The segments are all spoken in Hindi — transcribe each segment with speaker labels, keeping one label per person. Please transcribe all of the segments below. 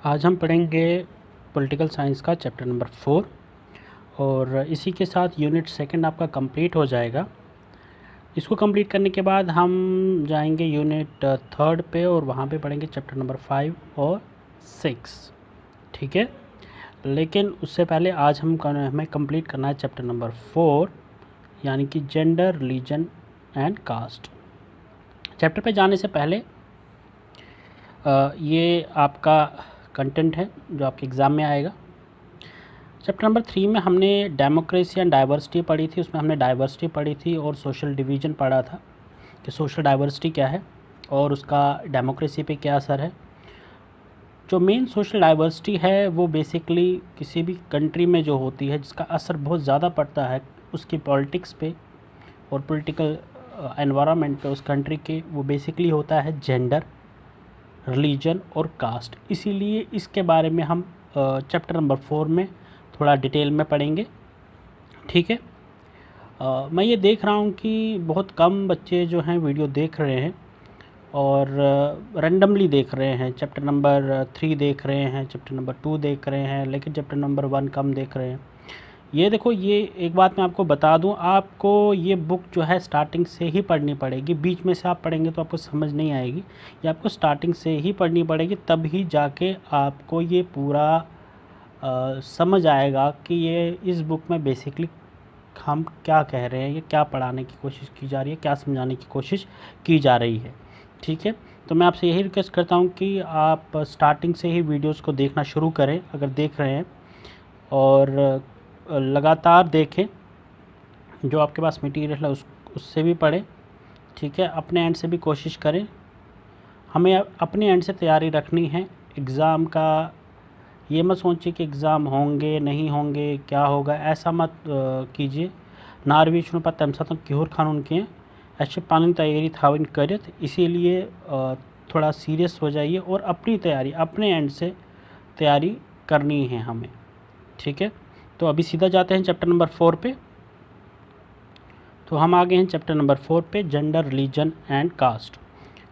Speaker 1: आज हम पढ़ेंगे पॉलिटिकल साइंस का चैप्टर नंबर 4 और इसी के साथ यूनिट सेकंड आपका कंप्लीट हो जाएगा। इसको कंप्लीट करने के बाद हम जाएंगे यूनिट थर्ड पे और वहाँ पे पढ़ेंगे चैप्टर नंबर 5 और 6। ठीक है, लेकिन उससे पहले आज हमें कंप्लीट करना है चैप्टर नंबर 4 यानी कि gender, religion and caste. Chapter पे जाने से पहले ये आपका कंटेंट है जो आपके एग्ज़ाम में आएगा। चैप्टर नंबर 3 में हमने डेमोक्रेसी एंड डाइवर्सिटी पढ़ी थी। उसमें हमने डाइवर्सिटी पढ़ी थी और सोशल डिवीज़न पढ़ा था कि सोशल डाइवर्सिटी क्या है और उसका डेमोक्रेसी पे क्या असर है। जो मेन सोशल डाइवर्सिटी है वो बेसिकली किसी भी कंट्री में जो होती है, जिसका असर बहुत ज़्यादा पड़ता है उसकी पॉलिटिक्स पे और पॉलिटिकल एनवायरनमेंट पे उस कंट्री के, वो बेसिकली होता है जेंडर, रिलीजन और कास्ट। इसीलिए इसके बारे में हम चैप्टर नंबर 4 में थोड़ा डिटेल में पढ़ेंगे। ठीक है, मैं ये देख रहा हूँ कि बहुत कम बच्चे जो हैं वीडियो देख रहे हैं और रैंडमली देख रहे हैं। चैप्टर नंबर 3 देख रहे हैं, चैप्टर नंबर 2 देख रहे हैं, लेकिन चैप्टर नंबर 1 कम देख रहे हैं। ये देखो, ये एक बात मैं आपको बता दूं, आपको ये बुक जो है स्टार्टिंग से ही पढ़नी पड़ेगी। बीच में से आप पढ़ेंगे तो आपको समझ नहीं आएगी। ये आपको स्टार्टिंग से ही पढ़नी पड़ेगी, तब ही जाके आपको ये पूरा समझ आएगा कि ये इस बुक में बेसिकली हम क्या कह रहे हैं, ये क्या पढ़ाने की कोशिश की जा रही है, क्या समझाने की कोशिश की जा रही है। ठीक है, तो मैं आपसे यही रिक्वेस्ट करता हूँ कि आप स्टार्टिंग से ही वीडियोस को देखना शुरू करें अगर देख रहे हैं, और लगातार देखें। जो आपके पास मटेरियल है उससे भी पढ़ें। ठीक है, अपने एंड से भी कोशिश करें। हमें अपने एंड से तैयारी रखनी है एग्ज़ाम का। ये मत सोचिए कि एग्ज़ाम होंगे नहीं होंगे, क्या होगा, ऐसा मत कीजिए। नारवी पर तमसा क्योर खान की पानी तैयारी थावन करित, इसीलिए थोड़ा सीरियस हो जाइए और अपनी तैयारी अपने एंड से तैयारी करनी है हमें। ठीक है, तो अभी सीधा जाते हैं चैप्टर नंबर 4 पे। तो हम आ गए हैं चैप्टर नंबर 4 पे, जेंडर, रिलीजन एंड कास्ट।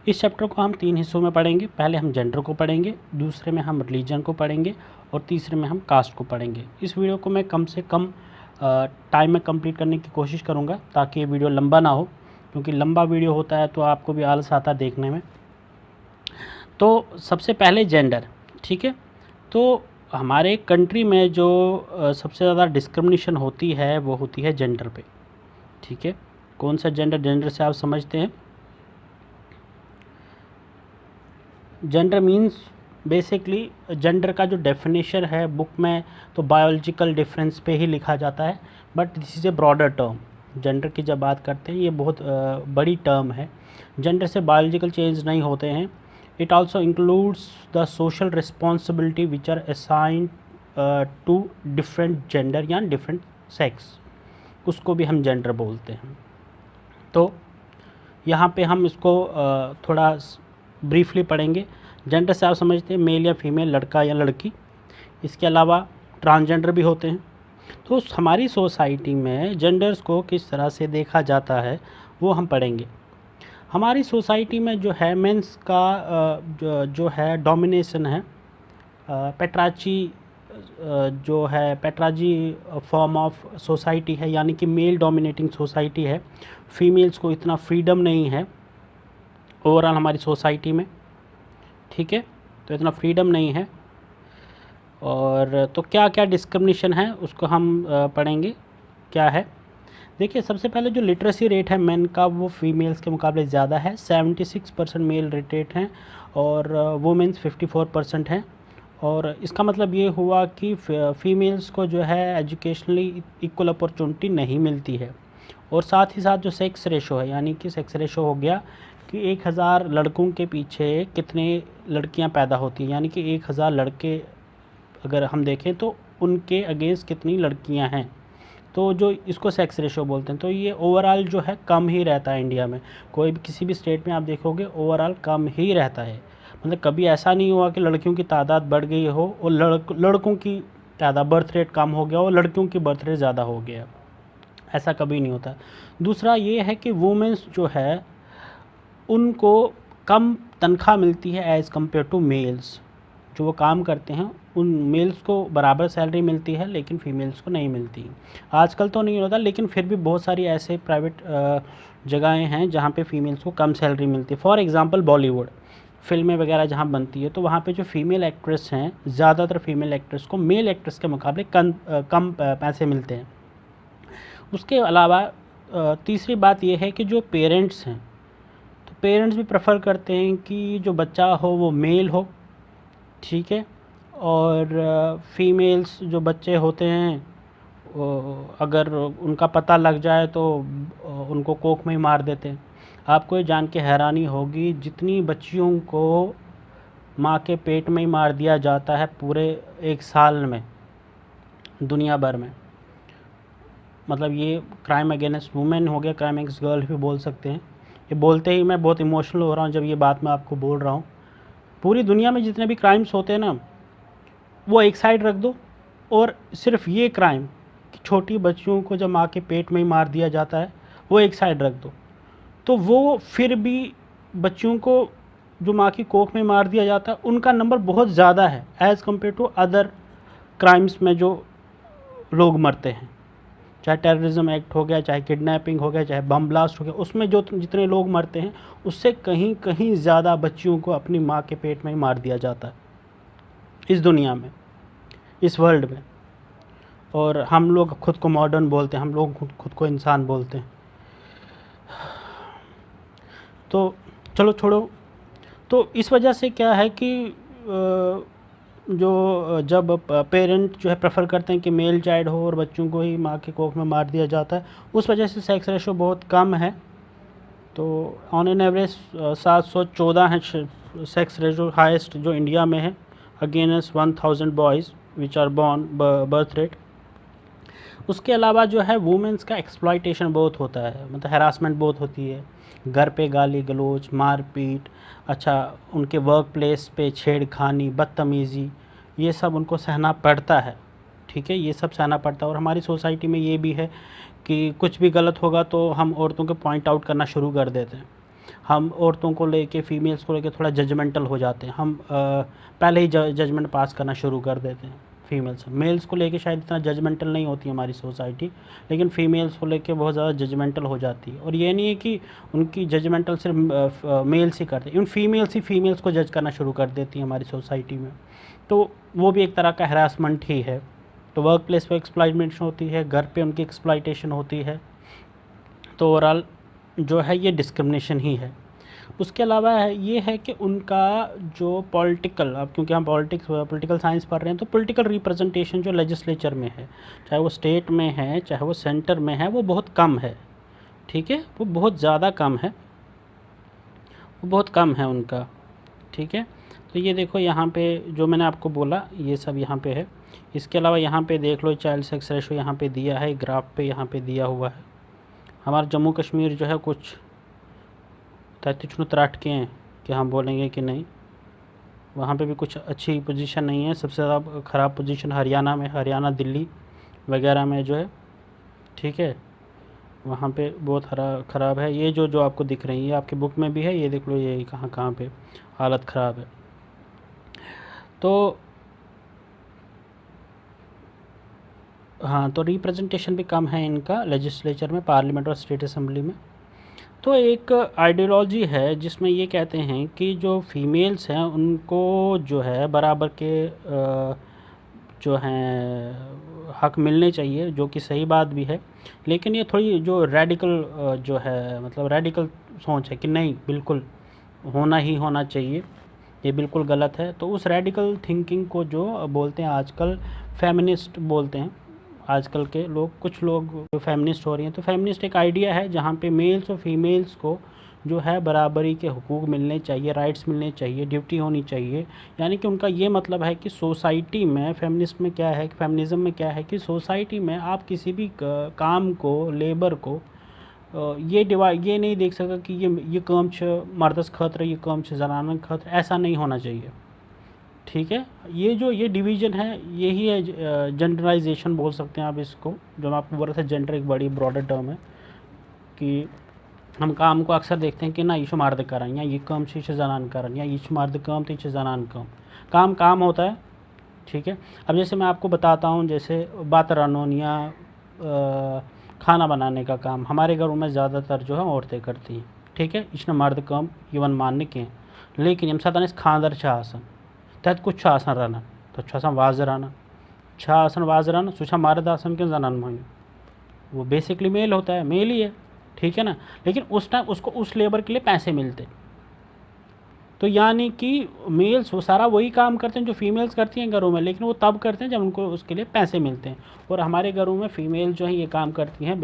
Speaker 1: इस चैप्टर को हम 3 हिस्सों में पढ़ेंगे। पहले हम जेंडर को पढ़ेंगे, दूसरे में हम रिलीजन को पढ़ेंगे और तीसरे में हम कास्ट को पढ़ेंगे। इस वीडियो को मैं कम से कम टाइम में कंप्लीट करने की कोशिश करूँगा ताकि ये वीडियो लंबा ना हो, क्योंकि लंबा वीडियो होता है तो आपको भी आलस आता है देखने में। तो सबसे पहले जेंडर। ठीक है, तो हमारे कंट्री में जो सबसे ज़्यादा डिस्क्रिमिनेशन होती है वो होती है जेंडर पे। ठीक है, कौन सा जेंडर? जेंडर से आप समझते हैं, जेंडर मीन्स बेसिकली जेंडर का जो डेफिनेशन है बुक में तो बायोलॉजिकल डिफरेंस पे ही लिखा जाता है, but this is a broader term. Gender की जब बात करते हैं ये बहुत बड़ी टर्म है। जेंडर से बायोलॉजिकल चेंज नहीं होते हैं। It also includes the social responsibility which are assigned to different gender या डिफरेंट सेक्स, उसको भी हम जेंडर बोलते हैं। तो यहाँ पे हम इसको थोड़ा ब्रीफली पढ़ेंगे। जेंडर से आप समझते हैं मेल या फीमेल, लड़का या लड़की। इसके अलावा ट्रांसजेंडर भी होते हैं। तो हमारी सोसाइटी में जेंडर्स को किस तरह से देखा जाता है वो हम पढ़ेंगे। हमारी सोसाइटी में जो है मेंस का जो है डोमिनेशन है, पेट्राची जो है, पेट्राजी फॉर्म ऑफ सोसाइटी है, यानी कि मेल डोमिनेटिंग सोसाइटी है। फीमेल्स को इतना फ्रीडम नहीं है ओवरऑल हमारी सोसाइटी में। ठीक है, तो इतना फ्रीडम नहीं है। और तो क्या क्या डिस्क्रिमिनेशन है उसको हम पढ़ेंगे क्या है। देखिए, सबसे पहले जो लिटरेसी रेट है मेन का वो फीमेल्स के मुकाबले ज़्यादा है। 76% मेल रेट हैं और वुमेंस 54% हैं। और इसका मतलब ये हुआ कि फीमेल्स को जो है एजुकेशनली इक्वल अपॉर्चुनिटी नहीं मिलती है। और साथ ही साथ जो सेक्स रेशो है, यानी कि सेक्स रेशो हो गया कि 1000 लड़कों के पीछे कितने लड़कियां पैदा होती हैं, यानी कि 1000 लड़के अगर हम देखें तो उनके अगेंस्ट कितनी लड़कियां हैं। तो जो इसको सेक्स रेशो बोलते हैं। तो ये ओवरऑल जो है कम ही रहता है इंडिया में। कोई भी किसी भी स्टेट में आप देखोगे ओवरऑल कम ही रहता है। मतलब कभी ऐसा नहीं हुआ कि लड़कियों की तादाद बढ़ गई हो और लड़कों की तादाद, बर्थ रेट कम हो गया और लड़कियों की बर्थ रेट ज़्यादा हो गया। ऐसा कभी नहीं होता। दूसरा ये है कि वुमेंस जो है उनको कम तनख्वाह मिलती है एज़ कम्पेयर टू मेल्स। जो वो काम करते हैं उन मेल्स को बराबर सैलरी मिलती है लेकिन फीमेल्स को नहीं मिलती। आजकल तो नहीं होता, लेकिन फिर भी बहुत सारी ऐसे प्राइवेट जगहें हैं जहाँ पे फीमेल्स को कम सैलरी मिलती है। फॉर एग्जांपल बॉलीवुड फिल्में वगैरह जहाँ बनती है तो वहाँ पे जो फीमेल एक्ट्रेस हैं, ज़्यादातर फीमेल एक्ट्रेस को मेल एक्ट्रेस के मुकाबले कम पैसे मिलते हैं। उसके अलावा तीसरी बात ये है कि जो पेरेंट्स हैं, तो पेरेंट्स भी प्रेफर करते हैं कि जो बच्चा हो वो मेल हो, ठीक है। और फीमेल्स जो बच्चे होते हैं अगर उनका पता लग जाए तो उनको कोख में ही मार देते हैं। आपको ये जान के हैरानी होगी जितनी बच्चियों को माँ के पेट में ही मार दिया जाता है पूरे एक साल में दुनिया भर में। मतलब ये क्राइम अगेंस्ट वुमेन हो गया, क्राइम अगेंस्ट गर्ल भी बोल सकते हैं। ये बोलते ही मैं बहुत इमोशनल हो रहा हूँ जब ये बात मैं आपको बोल रहा हूँ। पूरी दुनिया में जितने भी क्राइम्स होते हैं ना, वो एक साइड रख दो, और सिर्फ ये क्राइम कि छोटी बच्चियों को जब माँ के पेट में ही मार दिया जाता है, वो एक साइड रख दो, तो वो फिर भी बच्चियों को जो माँ की कोख में मार दिया जाता है उनका नंबर बहुत ज़्यादा है as compare to other crimes में जो लोग मरते हैं। चाहे टेररिज्म एक्ट हो गया, चाहे किडनैपिंग हो गया, चाहे बम ब्लास्ट हो गया, उसमें जो जितने लोग मरते हैं उससे कहीं कहीं ज़्यादा बच्चियों को अपनी माँ के पेट में ही मार दिया जाता है इस दुनिया में, इस वर्ल्ड में। और हम लोग खुद को मॉडर्न बोलते हैं, हम लोग खुद को इंसान बोलते हैं। तो चलो छोड़ो। तो इस वजह से क्या है कि जो जब पेरेंट जो है प्रेफर करते हैं कि मेल चाइल्ड हो और बच्चों को ही माँ के कोख में मार दिया जाता है, उस वजह से सेक्स रेशो बहुत कम है। तो ऑन एन एवरेज 714 है सेक्स रेशो, हाईएस्ट जो इंडिया में है, against 1000 boys which are born birth rate. उसके अलावा जो है वुमेंस का एक्सप्लॉयटेशन बहुत होता है, मतलब हैरासमेंट बहुत होती है, घर पे गाली गलौज, मारपीट, अच्छा उनके वर्क प्लेस पे छेड़खानी, बदतमीज़ी, ये सब उनको सहना पड़ता है, ठीक है, ये सब सहना पड़ता है। और हमारी सोसाइटी में ये भी है कि कुछ भी गलत होगा तो हम औरतों को पॉइंट आउट करना शुरू कर देते हैं। हम औरतों को लेके, फीमेल्स को लेके थोड़ा जजमेंटल हो जाते हैं, हम पहले ही जजमेंट पास करना शुरू कर देते हैं। फीमेल्स मेल्स को लेके शायद इतना जजमेंटल नहीं होती हमारी सोसाइटी, लेकिन फ़ीमेल्स को लेके बहुत ज़्यादा जजमेंटल हो जाती है। और ये नहीं है कि उनकी जजमेंटल सिर्फ मेल्स ही करते हैं, इन फीमेल्स ही फीमेल्स को जज करना शुरू कर देती हैं हमारी सोसाइटी में। तो वो भी एक तरह का हरासमेंट ही है। तो वर्क प्लेस पर एक्सप्लॉयटेशन होती है, घर पे उनकी एक्सप्लॉयटेशन होती है। तो ओवरऑल जो है ये डिस्क्रिमिनेशन ही है। उसके अलावा ये है कि उनका जो पॉलिटिकल, अब क्योंकि हम पॉलिटिकल साइंस पढ़ रहे हैं, तो पॉलिटिकल रिप्रेजेंटेशन जो लेजिस्लेचर में है, चाहे वो स्टेट में है चाहे वो सेंटर में है, वो बहुत कम है, ठीक है, वो बहुत ज़्यादा कम है, वो बहुत कम है उनका, ठीक है। तो ये देखो यहाँ पे जो मैंने आपको बोला ये सब यहाँ पे है। इसके अलावा यहाँ पे देख लो चाइल्ड सेक्स रेशो यहाँ पे दिया है, ग्राफ पे यहाँ पे दिया हुआ है। हमारा जम्मू कश्मीर जो है कुछ 33 के हैं कि हम बोलेंगे कि नहीं, वहाँ पे भी कुछ अच्छी पोजीशन नहीं है। सबसे ज़्यादा ख़राब पोजीशन हरियाणा में, हरियाणा दिल्ली वगैरह में जो है, ठीक है, वहाँ पे बहुत ख़राब है। ये जो आपको दिख रही है आपकी बुक में भी है, ये देख लो ये कहाँ कहाँ पे हालत ख़राब है। तो हाँ, तो रिप्रेजेंटेशन भी कम है इनका लेजिस्लेचर में, पार्लियामेंट और स्टेट असेंबली में। तो एक आइडियोलॉजी है जिसमें ये कहते हैं कि जो फीमेल्स हैं उनको जो है बराबर के जो हैं हक मिलने चाहिए, जो कि सही बात भी है। लेकिन ये थोड़ी जो रेडिकल जो है, मतलब रेडिकल सोच है कि नहीं बिल्कुल होना ही होना चाहिए, ये बिल्कुल गलत है। तो उस रेडिकल थिंकिंग को जो बोलते हैं आजकल फेमिनिस्ट बोलते हैं आजकल के लोग, कुछ लोग जो फेमिनिस्ट हो रही हैं। तो फेमिनिस्ट एक आइडिया है जहाँ पे मेल्स और फीमेल्स को जो है बराबरी के हुकूक मिलने चाहिए, राइट्स मिलने चाहिए, ड्यूटी होनी चाहिए। यानी कि उनका ये मतलब है कि सोसाइटी में, फेमिनिस्ट में क्या है, फेमिनिज़म में क्या है कि सोसाइटी में आप किसी भी काम को, लेबर को ये नहीं देख सकता कि ये काम मर्दस खतरे, ये काम जनानन खतरे, ऐसा नहीं होना चाहिए, ठीक है। ये डिवीज़न है, यही है जेंडराइजेशन बोल सकते हैं आप इसको। जो मैं आपको बोल रहा था, जेंडर एक बड़ी ब्रॉडर टर्म है कि हम काम को अक्सर देखते हैं कि ना ये मर्द करन या ये काम जनान करन या ये मर्द काम तो ये जनान काम। काम काम होता है, ठीक है। अब जैसे मैं आपको बताता हूँ, जैसे बात रानोन या खाना बनाने का काम हमारे घरों में ज़्यादातर जो है औरतें करती हैं, ठीक है। इसने मर्द काम इवन मानने के हैं, लेकिन यम साथ खानदार आसान तहत कुछ आसान रहना तो वाज रहना आसान वाज रहना सुछा मर्द आसान के जनान मोइन, वो बेसिकली मेल होता है, मेल ही है, ठीक है ना। लेकिन उस टाइम उसको उस लेबर के लिए पैसे मिलते, तो यानी कि मेल्स वो सारा वही काम करते हैं जो फीमेल्स करती हैं घरों में, लेकिन वो तब करते हैं जब उनको उसके लिए पैसे मिलते हैं। और हमारे घरों में फीमेल जो है ये काम करती हैं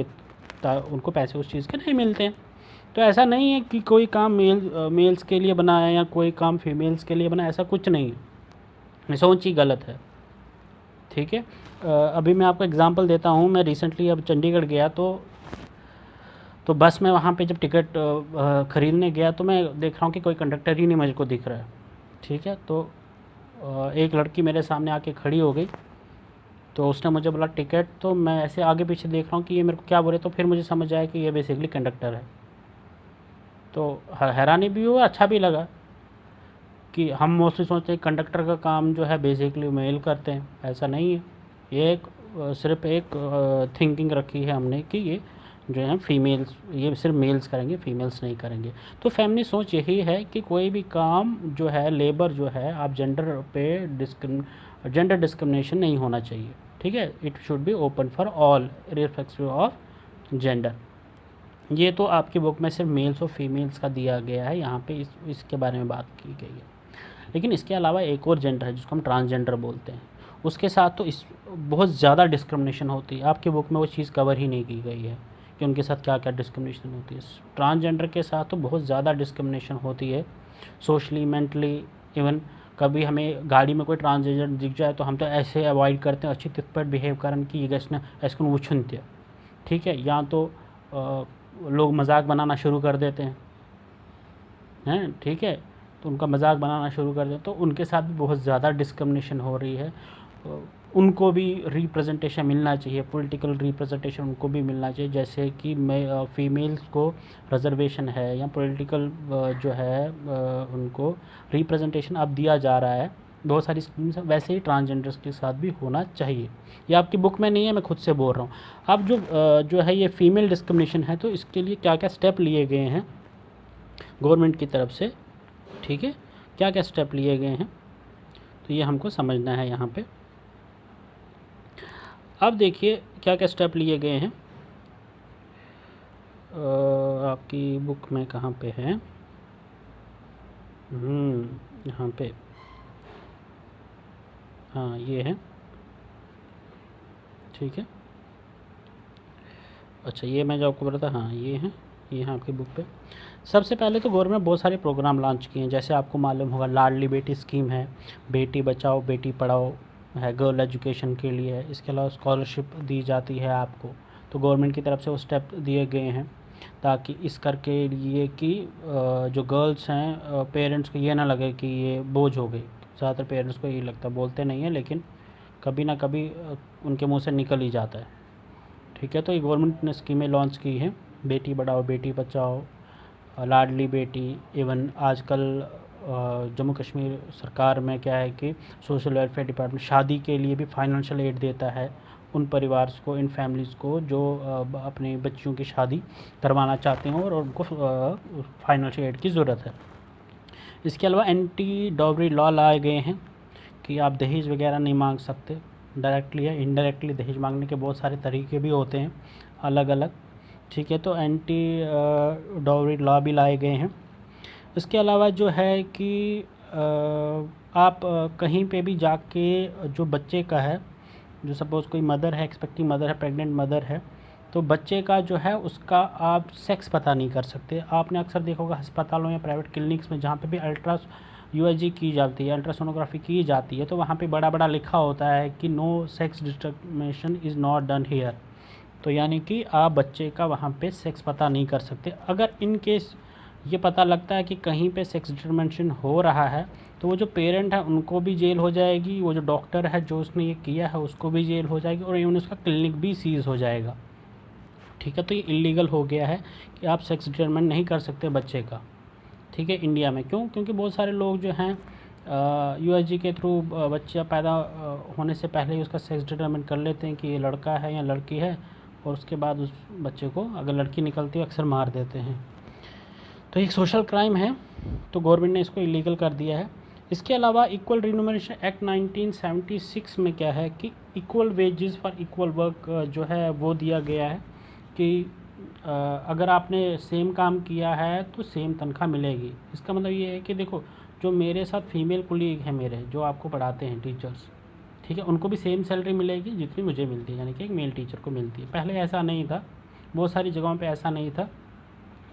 Speaker 1: उनको पैसे उस चीज़ के नहीं मिलते हैं। तो ऐसा नहीं है कि कोई काम मेल्स के लिए बना है या कोई काम फीमेल्स के लिए बना है, ऐसा कुछ नहीं है, सोच ही गलत है, ठीक है। अभी मैं आपको एग्जांपल देता हूँ। मैं रिसेंटली अब चंडीगढ़ गया तो बस में वहाँ पे जब टिकट ख़रीदने गया तो मैं देख रहा हूँ कि कोई कंडक्टर ही नहीं मुझको दिख रहा है, ठीक है। तो एक लड़की मेरे सामने आके खड़ी हो गई, तो उसने मुझे बोला टिकट, तो मैं ऐसे आगे पीछे देख रहा हूँ कि ये मेरे को क्या बोले, तो फिर मुझे समझ आया कि ये बेसिकली कंडक्टर है। तो हैरानी भी हुआ, अच्छा भी लगा कि हम मोस्टली सोचते हैं कंडक्टर का काम जो है बेसिकली मेल करते हैं, ऐसा नहीं है। ये सिर्फ एक थिंकिंग रखी है हमने कि ये जो है फीमेल्स, ये सिर्फ मेल्स करेंगे, फीमेल्स नहीं करेंगे। तो फैमिली सोच यही है कि कोई भी काम जो है, लेबर जो है, आप जेंडर डिस्क्रिमिनेशन नहीं होना चाहिए, ठीक है। It should be open for all irrespective of gender. ये तो आपकी बुक में सिर्फ मेल्स और फीमेल्स का दिया गया है, यहाँ पे इसके बारे में बात की गई है। लेकिन इसके अलावा एक और जेंडर है जिसको हम ट्रांसजेंडर बोलते हैं, उसके साथ तो इस बहुत ज़्यादा डिस्क्रिमिनेशन होती है। आपकी बुक में वो चीज़ कवर ही नहीं की गई है कि उनके साथ क्या क्या डिस्क्रिमिनेशन होती है। ट्रांसजेंडर के साथ तो बहुत ज़्यादा डिस्क्रिमिनेशन होती है, सोशली, मेंटली। इवन कभी हमें गाड़ी में कोई ट्रांसजेंडर दिख जाए तो हम तो ऐसे अवॉइड करते हैं, अच्छी तित पर बिहेव करन कि ये गैस ऐसा वो छुनते, ठीक है। या तो लोग मजाक बनाना शुरू कर देते हैं, ठीक है। तो उनका मजाक बनाना शुरू कर दें, तो उनके साथ भी बहुत ज़्यादा डिस्क्रिमिनेशन हो रही है। उनको भी रिप्रेजेंटेशन मिलना चाहिए, पॉलिटिकल रिप्रेजेंटेशन उनको भी मिलना चाहिए। जैसे कि फीमेल्स को रिजर्वेशन है या पॉलिटिकल जो है उनको रिप्रेजेंटेशन अब दिया जा रहा है, बहुत सारी स्कीम्स हैं, वैसे ही ट्रांसजेंडर्स के साथ भी होना चाहिए। ये आपकी बुक में नहीं है, मैं खुद से बोल रहा हूँ। अब जो है ये फीमेल डिस्क्रिमिनेशन है, तो इसके लिए क्या क्या स्टेप लिए गए हैं गवर्नमेंट की तरफ से, ठीक है, क्या क्या स्टेप लिए गए हैं, तो ये हमको समझना है यहाँ पे। अब देखिए क्या क्या स्टेप लिए गए हैं। आपकी बुक में कहाँ पे है, यहाँ पे, हाँ ये है, ठीक है। अच्छा, ये मैं जो आपको बोला था, हाँ ये है आपकी बुक पे। सबसे पहले तो गवर्नमेंट बहुत सारे प्रोग्राम लॉन्च किए हैं, जैसे आपको मालूम होगा लाडली बेटी स्कीम है, बेटी बचाओ बेटी पढ़ाओ है, गर्ल एजुकेशन के लिए है। इसके अलावा स्कॉलरशिप दी जाती है आपको, तो गवर्नमेंट की तरफ से वो स्टेप दिए गए हैं ताकि इस करके लिए कि जो गर्ल्स हैं पेरेंट्स को ये ना लगे कि ये बोझ हो गई। ज़्यादातर पेरेंट्स को यही लगता, बोलते नहीं है लेकिन कभी ना कभी उनके मुँह से निकल ही जाता है, ठीक है। तो ये गवर्नमेंट ने स्कीमें लॉन्च की हैं, बेटी बढ़ाओ बेटी बचाओ, लाडली बेटी। इवन आजकल जम्मू कश्मीर सरकार में क्या है कि सोशल वेलफेयर डिपार्टमेंट शादी के लिए भी फाइनेंशियल एड देता है उन परिवार को, इन फैमिलीज़ को जो अपने बच्चियों की शादी करवाना चाहते हैं और उनको फाइनेंशियल एड की ज़रूरत है। इसके अलावा एंटी डॉवरी लॉ लाए गए हैं कि आप दहेज वगैरह नहीं मांग सकते, डायरेक्टली या इनडायरेक्टली दहेज मांगने के बहुत सारे तरीके भी होते हैं अलग अलग, ठीक है। तो एंटी डॉवरी लॉ भी लाए गए हैं। इसके अलावा जो है कि आप कहीं पे भी जाके जो बच्चे का है, जो सपोज़ कोई मदर है, एक्सपेक्टिंग मदर है, प्रेग्नेंट मदर है, तो बच्चे का जो है उसका आप सेक्स पता नहीं कर सकते। आपने अक्सर देखा होगा अस्पतालों या प्राइवेट क्लिनिक्स में जहाँ पे भी यूएसजी की जाती है, अल्ट्रासोनोग्राफी की जाती है, तो वहाँ पे बड़ा बड़ा लिखा होता है कि no sex determination is not done here. तो यानी कि आप बच्चे का वहाँ पे सेक्स पता नहीं कर सकते। अगर इन केस ये पता लगता है कि कहीं पे सेक्स डिटर्मिनेशन हो रहा है, तो वो जो पेरेंट है उनको भी जेल हो जाएगी, वो जो डॉक्टर है जो उसने ये किया है उसको भी जेल हो जाएगी, और इवन उसका क्लिनिक भी सीज हो जाएगा, ठीक है। तो ये इलीगल हो गया है कि आप सेक्स डिटरमिनेट नहीं कर सकते बच्चे का, ठीक है, इंडिया में। क्यों? क्योंकि बहुत सारे लोग जो हैं यूएसजी के थ्रू बच्चा पैदा होने से पहले ही उसका सेक्स डिटरमिन कर लेते हैं कि ये लड़का है या लड़की है, और उसके बाद उस बच्चे को अगर लड़की निकलती है अक्सर मार देते हैं। तो एक सोशल क्राइम है, तो गवर्नमेंट ने इसको इलीगल कर दिया है। इसके अलावा इक्वल रिन्यूमरेशन एक्ट 1976 में क्या है कि equal wages for equal work जो है वो दिया गया है कि अगर आपने सेम काम किया है तो सेम तनख्वाह मिलेगी। इसका मतलब ये है कि देखो, जो मेरे साथ फीमेल कुलीग हैं मेरे, जो आपको पढ़ाते हैं टीचर्स, ठीक है, उनको भी सेम सैलरी मिलेगी जितनी मुझे मिलती है, यानी कि एक मेल टीचर को मिलती है। पहले ऐसा नहीं था, बहुत सारी जगहों पे ऐसा नहीं था।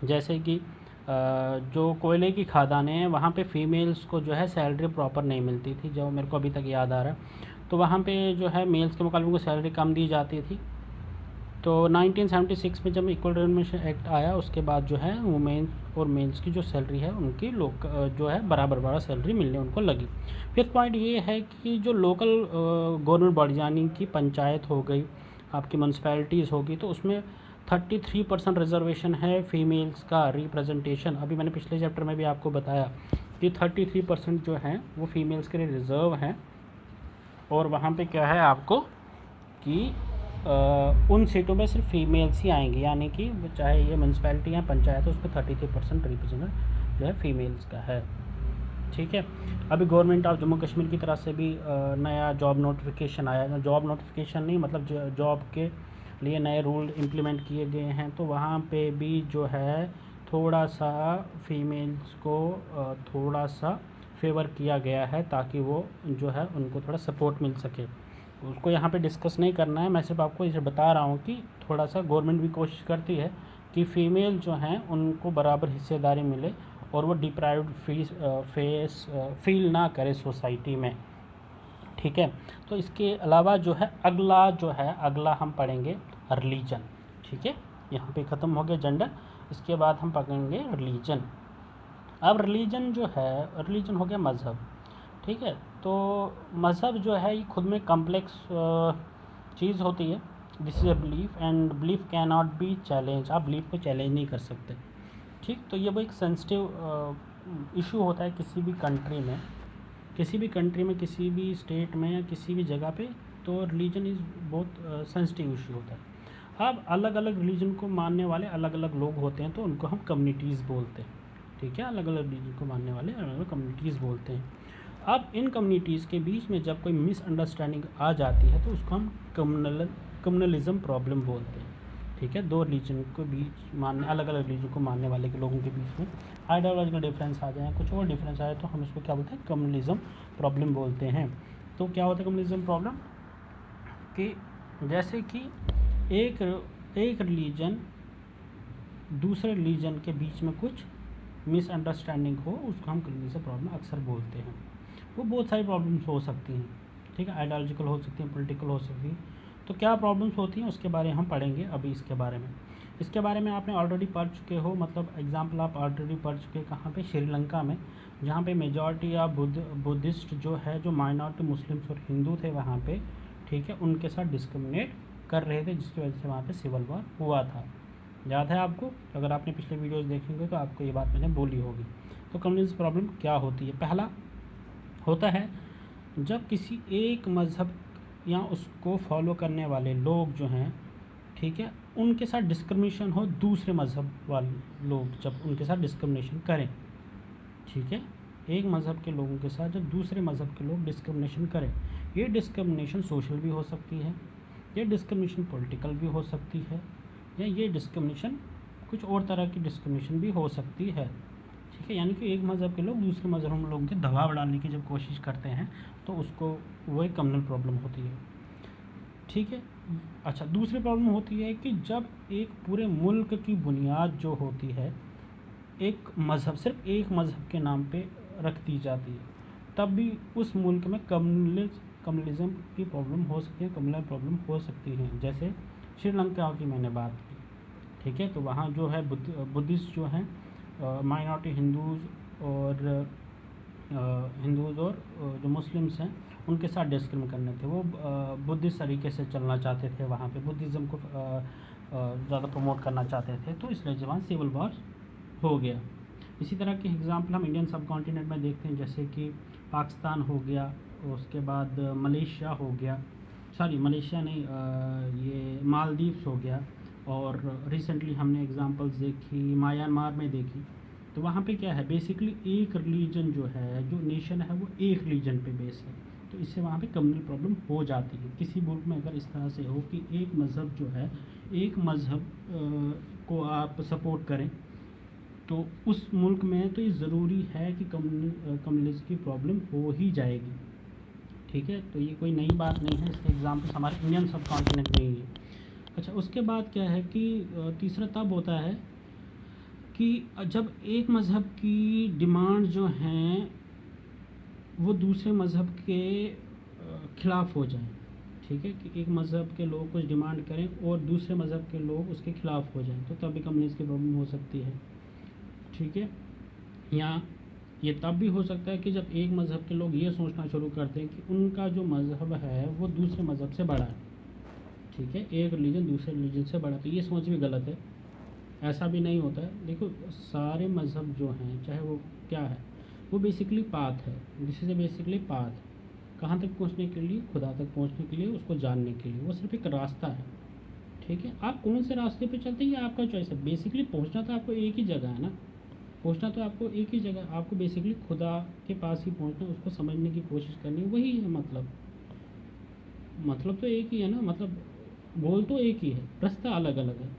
Speaker 1: जैसे कि जो कोयले की खदानें हैं वहाँ पे फ़ीमेल्स को जो है सैलरी प्रॉपर नहीं मिलती थी, जो मेरे को अभी तक याद आ रहा है। तो वहाँ पे जो है मेल्स के मुकाबले उनको सैलरी कम दी जाती थी। तो 1976 में जब इक्वल रिन्यूमरेशन एक्ट आया, उसके बाद जो है वुमेन्स और मेल्स की जो सैलरी है उनकी जो है बराबर सैलरी मिलने उनको लगी। फिफ्थ पॉइंट ये है कि जो लोकल गवर्नमेंट बॉडी, यानी कि पंचायत हो गई, आपकी म्यूनसिपैलिटीज़ होगी, तो उसमें 33% रिजर्वेशन है फीमेल्स का रिप्रेजेंटेशन। अभी मैंने पिछले चैप्टर में भी आपको बताया कि 33% जो है वो फीमेल्स के लिए रिज़र्व हैं। और वहाँ पे क्या है आपको कि उन सीटों में सिर्फ फीमेल्स ही आएंगी, यानी कि चाहे ये म्यूनसिपैलिटी या पंचायत, उसको 33% रिप्रेजेंट जो है फीमेल्स का है। ठीक है। अभी गवर्नमेंट ऑफ जम्मू कश्मीर की तरफ से भी नया जॉब नोटिफिकेशन आया, जॉब नोटिफिकेशन नहीं मतलब जॉब के लिए नए रूल इम्प्लीमेंट किए गए हैं। तो वहाँ पे भी जो है थोड़ा सा फीमेल्स को थोड़ा सा फेवर किया गया है, ताकि वो जो है उनको थोड़ा सपोर्ट मिल सके। उसको यहाँ पे डिस्कस नहीं करना है, मैं सिर्फ आपको इसे बता रहा हूँ कि थोड़ा सा गवर्नमेंट भी कोशिश करती है कि फ़ीमेल जो हैं उनको बराबर हिस्सेदारी मिले और वो डिप्राइव्ड फील ना करे सोसाइटी में। ठीक है। तो इसके अलावा जो है अगला हम पढ़ेंगे रिलीजन। ठीक है, यहाँ पे ख़त्म हो गया जेंडर, इसके बाद हम पढ़ेंगे रिलीजन। अब रिलीजन जो है, रिलीजन हो गया मज़हब। ठीक है। तो मज़हब जो है ये खुद में कम्प्लेक्स चीज़ होती है। This is a belief and belief can not be challenge. आप बिलीफ को चैलेंज नहीं कर सकते। ठीक। तो ये वो एक सेंसिटिव इशू होता है किसी भी कंट्री में, किसी भी स्टेट में या किसी भी जगह पे। तो रिलीजन इज़ बहुत सेंसिटिव इशू होता है। अब अलग अलग रिलीजन को मानने वाले अलग अलग लोग होते हैं, तो उनको हम कम्युनिटीज़ बोलते हैं। ठीक है, अलग अलग रिलीजन को मानने वाले अलग अलग कम्युनिटीज़ बोलते हैं। अब इन कम्युनिटीज़ के बीच में जब कोई मिसअंडरस्टैंडिंग आ जाती है तो उसको हम कम्युनलिज्म प्रॉब्लम बोलते हैं। ठीक है, दो रिलीजन को बीच मानने अलग अलग रिलीजन को मानने वाले के लोगों के बीच में आइडियोलॉजिकल डिफरेंस आ जाए, कुछ और डिफरेंस आए, तो हम इसको क्या बोलते हैं, कम्युनलिज्म प्रॉब्लम बोलते हैं। तो क्या होता है कम्युनलिज्म प्रॉब्लम कि जैसे कि एक रिलीजन दूसरे रिलीजन के बीच में कुछ मिसअंडरस्टैंडिंग हो, उसको हम कम्युनलिज्म प्रॉब्लम अक्सर बोलते हैं। वो बहुत सारी प्रॉब्लम्स हो सकती हैं। ठीक है, आइडियोलॉजिकल हो सकती हैं, पॉलिटिकल हो सकती हैं। तो क्या प्रॉब्लम्स होती हैं उसके बारे में हम पढ़ेंगे अभी। इसके बारे में आपने ऑलरेडी पढ़ चुके हो, मतलब एग्जाम्पल आप ऑलरेडी पढ़ चुके हैं कहाँ पे, श्रीलंका में, जहाँ पे मेजॉरिटी या बुद्धिस्ट जो है, जो माइनॉरिटी मुस्लिम्स और हिंदू थे वहाँ पे, ठीक है, उनके साथ डिस्क्रिमिनेट कर रहे थे, जिसकी वजह से वहाँ पे सिविल वॉर हुआ था। याद है आपको? अगर आपने पिछले वीडियोज़ देखेंगे तो आपको ये बात मैंने बोली होगी। तो कम्युनलिज्म प्रॉब्लम क्या होती है? पहला होता है जब किसी एक मज़हब या उसको फॉलो करने वाले लोग जो हैं, ठीक है, उनके साथ डिस्क्रिमिनेशन हो, दूसरे मज़हब वाले लोग जब उनके साथ डिस्क्रिमिनेशन करें। ठीक है, एक मज़हब के लोगों के साथ जब दूसरे मज़हब के लोग डिस्क्रिमिनेशन करें, ये डिस्क्रिमिनेशन सोशल भी हो सकती है, ये डिस्क्रिमिनेशन पॉलिटिकल भी हो सकती है, या ये डिस्क्रिमिनेशन कुछ और तरह की डिस्क्रिमिनेशन भी हो सकती है। ठीक है, यानी कि एक मज़हब के लोग दूसरे मज़हब लोगों के दबाव डालने की जब कोशिश करते हैं तो उसको वो एक कम्युनल प्रॉब्लम होती है। ठीक है। अच्छा, दूसरी प्रॉब्लम होती है कि जब एक पूरे मुल्क की बुनियाद जो होती है एक मज़हब, सिर्फ एक मज़हब के नाम पे रख दी जाती है, तब भी उस मुल्क में कम्युनलिज्म की प्रॉब्लम हो सकती है, कम्युनल प्रॉब्लम हो सकती है। जैसे श्रीलंका की मैंने बात की। ठीक है, तो वहाँ जो है बुद्धिस्ट जो हैं, माइनॉरिटी हिंदूज़ और जो मुस्लिम्स हैं उनके साथ डिस्क्रिमिनेट करने थे। वो बुद्धिस्ट तरीके से चलना चाहते थे, वहाँ पे बुद्धिज़्म को ज़्यादा प्रमोट करना चाहते थे, तो इसलिए जब वहाँ सिविल वॉर हो गया। इसी तरह की एग्जांपल हम इंडियन सब कॉन्टिनेंट में देखते हैं, जैसे कि पाकिस्तान हो गया, उसके बाद मलेशिया हो गया, सॉरी मलेशिया नहीं, ये मालदीव्स हो गया, और रिसेंटली हमने एग्जांपल्स देखी म्यांमार में देखी। तो वहाँ पे क्या है, बेसिकली एक रिलीजन जो है, जो नेशन है वो एक रिलीजन पे बेस है, तो इससे वहाँ पे कम्युनल प्रॉब्लम हो जाती है। किसी मुल्क में अगर इस तरह से हो कि एक मज़हब जो है, एक मज़हब को आप सपोर्ट करें, तो उस मुल्क में तो ये ज़रूरी है कि कम्युनिज्म की प्रॉब्लम हो ही जाएगी। ठीक है, तो ये कोई नई बात नहीं है, इसके एग्जाम्पल्स हमारे इंडियन सब कॉन्टिनेंट में ही है। अच्छा, उसके बाद क्या है कि तीसरा तब होता है कि जब एक मज़हब की डिमांड जो हैं वो दूसरे मज़हब के ख़िलाफ़ हो जाए। ठीक है, कि एक मज़हब के लोग कुछ डिमांड करें और दूसरे मज़हब के लोग उसके ख़िलाफ़ हो जाएं, तो तब भी कम्युनिज्म की प्रॉब्लम हो सकती है। ठीक है, या ये तब भी हो सकता है कि जब एक मज़हब के लोग ये सोचना शुरू करते हैं कि उनका जो मज़हब है वो दूसरे मज़हब से बड़ा है। ठीक है, एक रिलीजन दूसरे रिलीजन से बड़ा, तो ये सोच भी गलत है। ऐसा भी नहीं होता है। देखो, सारे मज़हब जो हैं, चाहे वो क्या है, वो बेसिकली पाथ है। दिस इज़ बेसिकली पाथ, कहाँ तक पहुँचने के लिए, खुदा तक पहुँचने के लिए, उसको जानने के लिए, वो सिर्फ एक रास्ता है। ठीक है, आप कौन से रास्ते पे चलते हैं ये आपका चॉइस है। बेसिकली पहुँचना तो आपको एक ही जगह है ना, पहुँचना तो आपको एक ही जगह, आपको बेसिकली खुदा के पास ही पहुँचना, उसको समझने की कोशिश करनी, वही है मतलब तो एक ही है ना, मतलब बोल तो एक ही है, रास्ता अलग अलग है।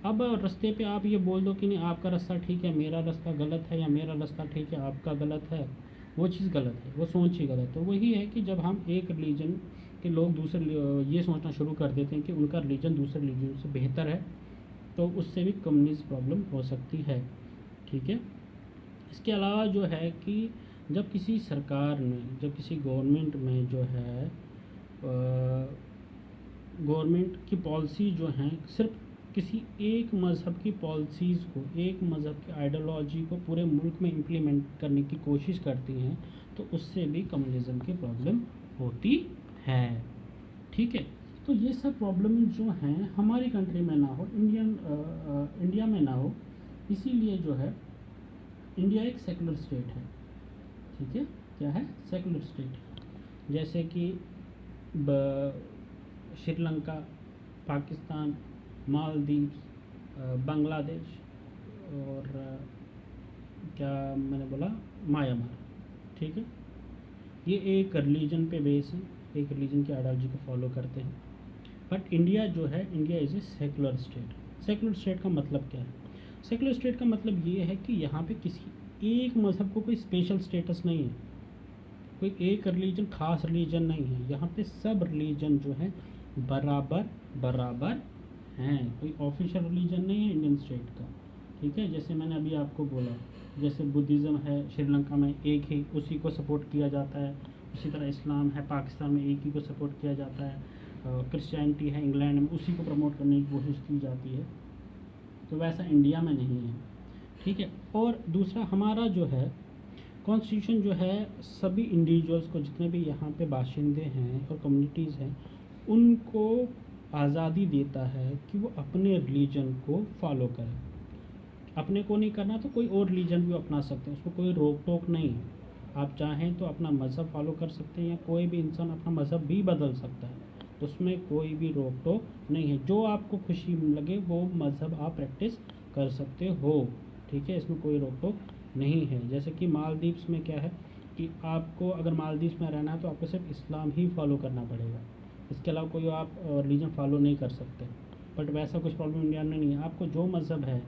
Speaker 1: अब रास्ते पे आप ये बोल दो कि नहीं आपका रास्ता ठीक है, मेरा रास्ता गलत है, या मेरा रास्ता ठीक है, आपका गलत है, वो चीज़ गलत है, वो सोच ही गलत है। तो वही है कि जब हम एक रिलीजन के लोग दूसरे ये सोचना शुरू कर देते हैं कि उनका रिलीजन दूसरे रिलीजन से बेहतर है, तो उससे भी कम्युनिस्ट प्रॉब्लम हो सकती है। ठीक है, इसके अलावा जो है कि जब किसी सरकार में, जब किसी गवर्नमेंट में जो है, गवर्नमेंट की पॉलिसी जो हैं सिर्फ किसी एक मज़हब की पॉलिसीज़ को, एक मज़हब की आइडियोलॉजी को पूरे मुल्क में इम्प्लीमेंट करने की कोशिश करती हैं, तो उससे भी कम्युनिज़्म की प्रॉब्लम होती है। ठीक है, तो ये सब प्रॉब्लम जो हैं हमारी कंट्री में ना हो, इंडिया में ना हो, इसीलिए जो है इंडिया एक सेकुलर स्टेट है। ठीक है, क्या है, सेकुलर स्टेट। जैसे कि श्रीलंका, पाकिस्तान, मालदीव्स, बांग्लादेश, और क्या मैंने बोला, म्यांमार। ठीक है, ये एक रिलीजन पे बेस है, एक रिलीजन की आइडियोलॉजी को फॉलो करते हैं। बट इंडिया जो है, India is a secular state. Secular state का मतलब क्या है, सेकुलर स्टेट का मतलब ये है कि यहाँ पे किसी एक मज़हब को कोई स्पेशल स्टेटस नहीं है, कोई एक रिलीजन खास रिलीजन नहीं है। यहाँ पे सब रिलीजन जो है बराबर बराबर हैं, कोई ऑफिशियल रिलीजन नहीं है इंडियन स्टेट का। ठीक है, जैसे मैंने अभी आपको बोला, जैसे बुद्धिज़्म है श्रीलंका में एक ही, उसी को सपोर्ट किया जाता है। उसी तरह इस्लाम है पाकिस्तान में, एक ही को सपोर्ट किया जाता है। क्रिश्चियनिटी है इंग्लैंड में, उसी को प्रमोट करने की कोशिश की जाती है। तो वैसा इंडिया में नहीं है। ठीक है, और दूसरा हमारा जो है कॉन्स्टिट्यूशन जो है, सभी इंडिविजुअल्स को, जितने भी यहाँ पे बाशिंदे हैं और कम्युनिटीज़ हैं, उनको आज़ादी देता है कि वो अपने रिलीजन को फॉलो करें। अपने को नहीं करना तो कोई और रिलीजन भी अपना सकते हैं, उसको कोई रोक टोक नहीं है। आप चाहें तो अपना मज़हब फॉलो कर सकते हैं, या कोई भी इंसान अपना मज़हब भी बदल सकता है, उसमें कोई भी रोक टोक नहीं है। जो आपको खुशी लगे वो मज़हब आप प्रैक्टिस कर सकते हो। ठीक है, इसमें कोई रोक टोक नहीं है। जैसे कि मालदीव्स में क्या है कि आपको अगर मालदीव्स में रहना है तो आपको सिर्फ इस्लाम ही फॉलो करना पड़ेगा, इसके अलावा कोई आप रिलीजन फॉलो नहीं कर सकते। बट वैसा कुछ प्रॉब्लम इंडिया में नहीं है, आपको जो मज़हब है,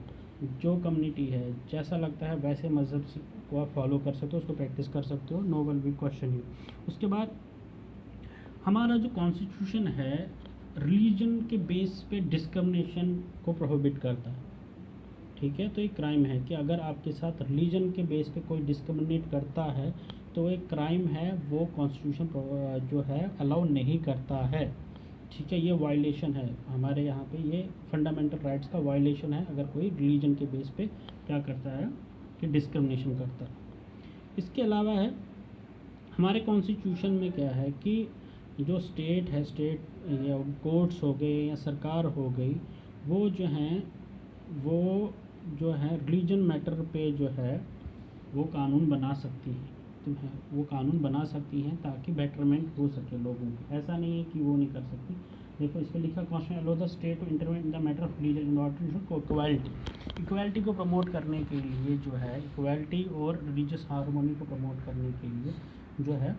Speaker 1: जो कम्युनिटी है, जैसा लगता है वैसे मज़हब को आप फॉलो कर सकते हो, उसको प्रैक्टिस कर सकते हो, no will be question you. उसके बाद हमारा जो कॉन्स्टिट्यूशन है रिलीजन के बेस पे डिस्क्रिमिनेशन को प्रोहिबिट करता है। ठीक है, तो एक क्राइम है कि अगर आपके साथ रिलीजन के बेस पे कोई डिस्क्रिमिनेट करता है तो एक क्राइम है, वो कॉन्स्टिट्यूशन जो है अलाउ नहीं करता है। ठीक है, ये वायलेशन है हमारे यहाँ पे, ये फंडामेंटल राइट्स का वायलेशन है अगर कोई रिलीजन के बेस पे क्या करता है कि डिस्क्रिमिनेशन करता है। इसके अलावा है हमारे कॉन्स्टिट्यूशन में क्या है कि जो स्टेट है, स्टेट या कोर्ट्स हो गए या सरकार हो गई, वो जो हैं वो जो है रिलीजन मैटर पे जो है वो कानून बना सकती है। सकती हैं, वो कानून बना सकती हैं ताकि बेटरमेंट हो सके लोगों की। ऐसा नहीं है कि वो नहीं कर सकती। देखो इस पर लिखा constitution allow the state to intervene in the matter of religion in order to equality. Equality को प्रमोट करने के लिए जो है, इक्वालिटी और रिलीजियस हार्मोनी को प्रमोट करने के लिए जो है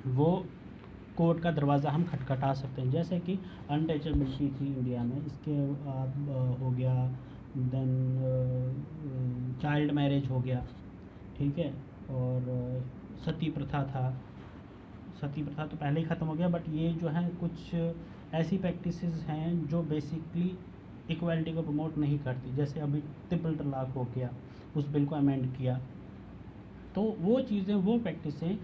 Speaker 1: वो कोर्ट का दरवाज़ा हम खटखटा सकते हैं। जैसे कि अनटचेबिलिटी थी इंडिया में, इसके बाद हो गया देन चाइल्ड मैरिज हो गया, ठीक है, और सती प्रथा था। सती प्रथा तो पहले ही ख़त्म हो गया, बट ये जो है कुछ ऐसी प्रैक्टिसेस हैं जो बेसिकली इक्वालिटी को प्रमोट नहीं करती। जैसे अभी ट्रिपल तलाक हो गया, उस बिल को अमेंड किया। तो वो चीज़ें, वो प्रैक्टिसें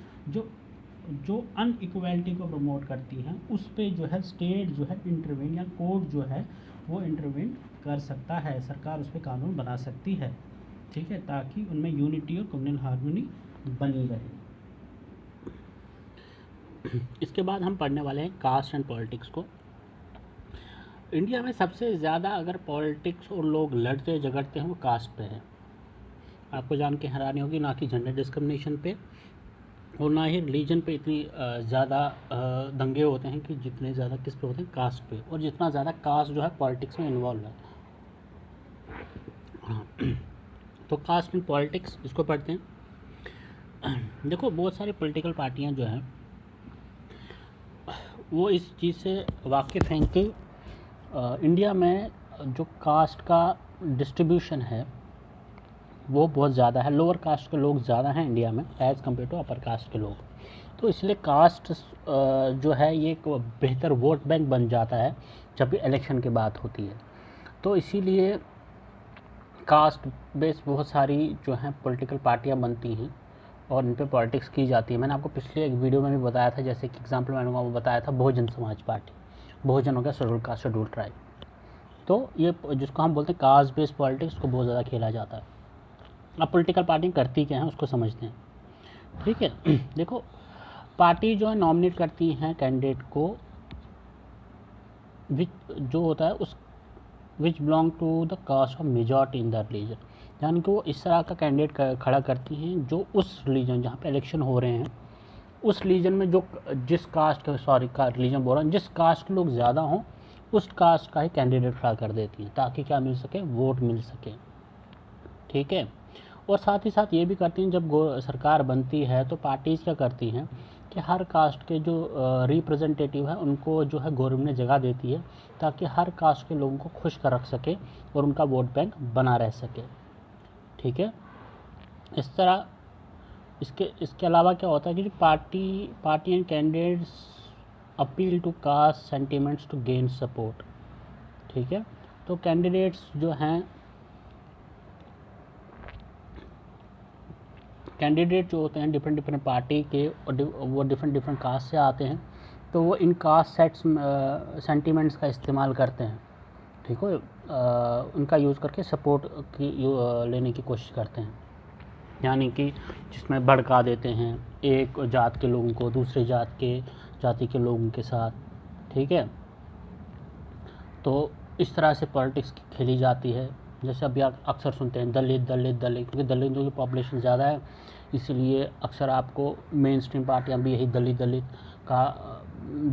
Speaker 1: जो अनइक्वालिटी को प्रमोट करती हैं, उस पे जो है स्टेट जो है इंटरवेन, या कोर्ट जो है वो इंटरवेन कर सकता है। सरकार उस पर कानून बना सकती है, ठीक है, ताकि उनमें यूनिटी और कम्युनल हार्मनी बनी रहे। इसके बाद हम पढ़ने वाले हैं कास्ट एंड पॉलिटिक्स को। इंडिया में सबसे ज़्यादा अगर पॉलिटिक्स और लोग लड़ते झगड़ते हैं वो कास्ट पे है। आपको जान के हैरानी होगी, ना कि जेंडर डिस्क्रिमिनेशन पे और ना ही रिलीजन पे इतनी ज़्यादा दंगे होते हैं कि जितने ज़्यादा किस पे होते हैं, कास्ट पे। और जितना ज़्यादा कास्ट जो है पॉलिटिक्स में इन्वॉल्व है। हाँ, तो कास्ट एंड पॉलिटिक्स इसको पढ़ते हैं। देखो बहुत सारी पॉलिटिकल पार्टियां जो हैं वो इस चीज़ से वाकिफ़ हैं कि इंडिया में जो कास्ट का डिस्ट्रीब्यूशन है वो बहुत ज़्यादा है। लोअर कास्ट के लोग ज़्यादा हैं इंडिया में as compare to upper caste के लोग। तो इसलिए कास्ट जो है ये एक बेहतर वोट बैंक बन जाता है जब भी इलेक्शन की बात होती है। तो इसीलिए कास्ट बेस बहुत सारी जो हैं पॉलिटिकल पार्टियां बनती हैं और इन पे पॉलिटिक्स की जाती है। मैंने आपको पिछले एक वीडियो में भी बताया था, जैसे कि एग्जांपल मैंने वो बताया था बहुजन समाज पार्टी। बहुजन हो गया शेड्यूल कास्ट, शेड्यूल ट्राइब। तो ये जिसको हम बोलते हैं कास्ट बेस्ड पॉलिटिक्स को बहुत ज़्यादा खेला जाता है। अब पॉलिटिकल पार्टी करती क्या है उसको समझते हैं, ठीक है। देखो पार्टी जो है नॉमिनेट करती हैं कैंडिडेट को जो होता है उस which belong to the caste of majority in the religion. यानी कि वो इस तरह का कैंडिडेट खड़ा करती हैं जो उस रिलीजन जहाँ पे इलेक्शन हो रहे हैं उस रिलीजन में जो जिस कास्ट का रिलीजन बोल रहा हूँ, जिस कास्ट के लोग ज़्यादा हों उस कास्ट का ही कैंडिडेट खड़ा कर देती हैं ताकि क्या मिल सके, वोट मिल सके, ठीक है। और साथ ही साथ ये भी करती हैं जब सरकार बनती है तो पार्टीज़ क्या करती हैं कि हर कास्ट के जो रिप्रेजेंटेटिव है उनको जो है गवर्नमेंट ने जगह देती है ताकि हर कास्ट के लोगों को खुश कर रख सके और उनका वोट बैंक बना रह सके, ठीक है। इस तरह इसके अलावा क्या होता है कि जो party and candidates appeal to caste sentiments to gain support, ठीक है। तो कैंडिडेट्स जो हैं, कैंडिडेट जो होते हैं डिफरेंट पार्टी के और वो डिफरेंट कास्ट से आते हैं, तो वो इन कास्ट सेंटिमेंट्स का इस्तेमाल करते हैं, ठीक हो, उनका यूज़ करके सपोर्ट की लेने की कोशिश करते हैं। यानी कि जिसमें भड़का देते हैं एक जात के लोगों को दूसरे जाति के लोगों के साथ, ठीक है। तो इस तरह से पॉलिटिक्स खेली जाती है। जैसे अभी आप अक्सर सुनते हैं दलित दलित दलित, क्योंकि दलितों की पॉपुलेशन ज़्यादा है इसलिए अक्सर आपको मेन स्ट्रीम पार्टियाँ भी यही दलित दलित का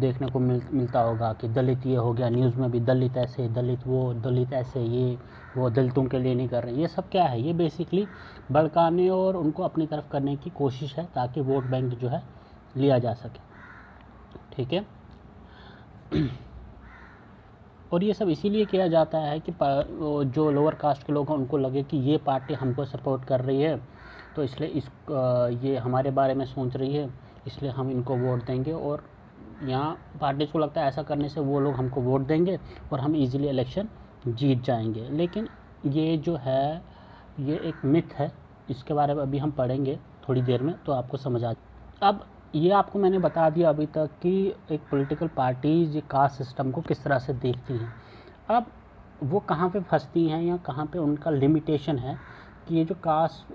Speaker 1: देखने को मिलता होगा कि दलित ये हो गया, न्यूज़ में भी दलित ऐसे, दलित वो, दलित ऐसे, ये वो दलितों के लिए नहीं कर रहे। ये सब क्या है, ये बेसिकली भड़काने और उनको अपनी तरफ करने की कोशिश है ताकि वोट बैंक जो है लिया जा सके, ठीक है। और ये सब इसीलिए किया जाता है कि जो लोअर कास्ट के लोग हैं उनको लगे कि ये पार्टी हमको सपोर्ट कर रही है तो इसलिए ये हमारे बारे में सोच रही है इसलिए हम इनको वोट देंगे। और यहाँ पार्टीज़ को लगता है ऐसा करने से वो लोग हमको वोट देंगे और हम इजीली इलेक्शन जीत जाएंगे। लेकिन ये जो है ये एक मिथ है, इसके बारे में अभी हम पढ़ेंगे थोड़ी देर में तो आपको समझ आ। अब ये आपको मैंने बता दिया अभी तक कि एक पॉलिटिकल पार्टीज ये कास्ट सिस्टम को किस तरह से देखती हैं। अब वो कहाँ पे फंसती हैं या कहाँ पे उनका लिमिटेशन है कि ये जो कास्ट